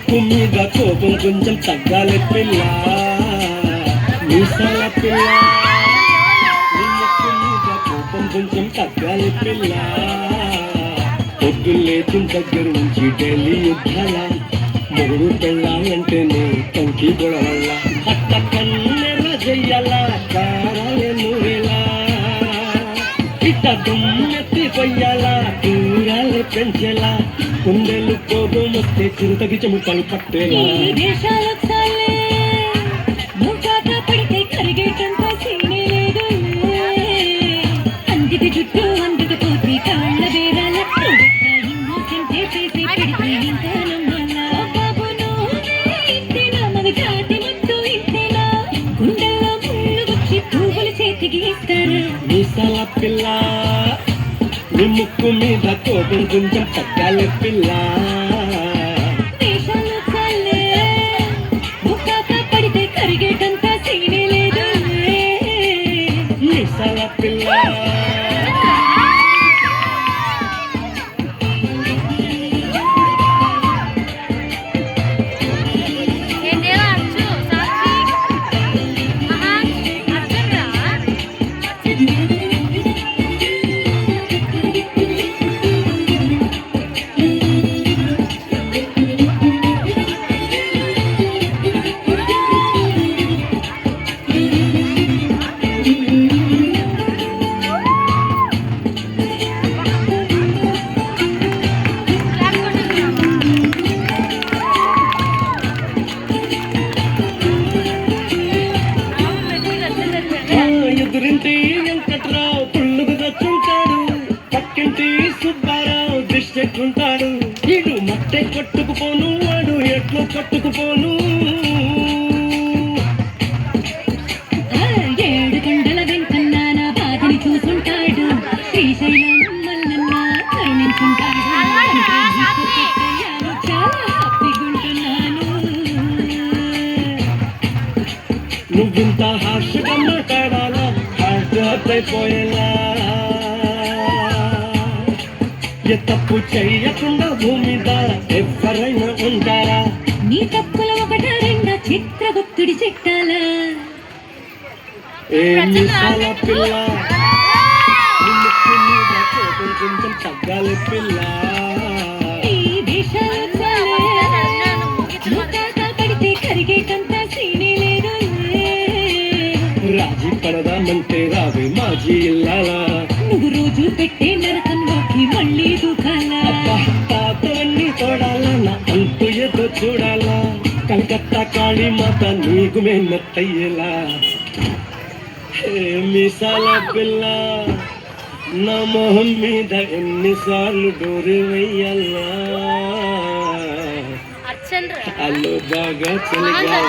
ముక్కు మీద కోపం కొంచెం తగ్గాలి పిల్ల మీసాల పిల్ల నీ ముక్కు మీద కోపం కొంచెం తగ్గాలి పిల్ల పొద్దులేచిన దగ్గర నుంచి డైలీ యుద్ధాల మొగుడు పెళ్ళాలంటేనే కంకి గొడవల్ల అట్ట కన్నెర చెయ్యాల కారాలను వేలా ఇట్ట దుమ్మెత్తి పొయ్యాల కూరాలు పెంచేలా కుండెలు కోపం వస్తే చిరుతకి చెముటలు పట్టేలా జుట్టు అందుకు పోతే కాళ్ళ వేరాల మీసాల పిల్ల నీ ముక్కు మీద కోపం కొంచెం తగ్గాలి పిల్ల పడితే కరిగేటంత సీనే లేదు మీసాల పిల్ల ఎదురింటి వెంకట్రావు పుల్లుకు తెచ్చుంటాడు పక్కింటి సుబ్బారావు దిష్టెట్టుంటాడు ఇడు మట్టె కొట్టుకుపోను వాడు ఎట్లు కొట్టుకుపోను 7 కొండల వెంకన్న నా బాధని చూసుంటాడు శ్రీశైలం మల్లన్న కరుణించుంటాడు చాలా హ్యాపీగుంటున్నాను నువ్వింత హార్ష్గా మాట్లాడాలా హార్ట్ అయిపోయేలా ఏ తప్పు చెయ్యకుండా భూమి మీద ఎవరైనా ఉంటారా నీ తప్పుల ఒకట రెండా చిత్రగుప్తుడి చెట్టాల ఏ మీసాల పిల్ల నీ ముక్కు మీద కోపం కొంచెం తగ్గాలి పిల్ల పడితే కరిగేటంత సీనే లేదు రాజీ పడదామంటే రావే మాజీ ఇల్లాలా నువ్వు రోజు పెట్టే నరకంలోకి మళ్ళీ దూకాలా పాతవన్నీ తోడాలా నా అంతు ఏదో చూడాలా కలకత్తా కాళీ మాత నీకు మెత్తయ్యేలా మీసాల పిల్ల నా మొహం మీద ఎన్నిసార్లు డోరు వెయ్యాలా అల్లు బాగా చలిగా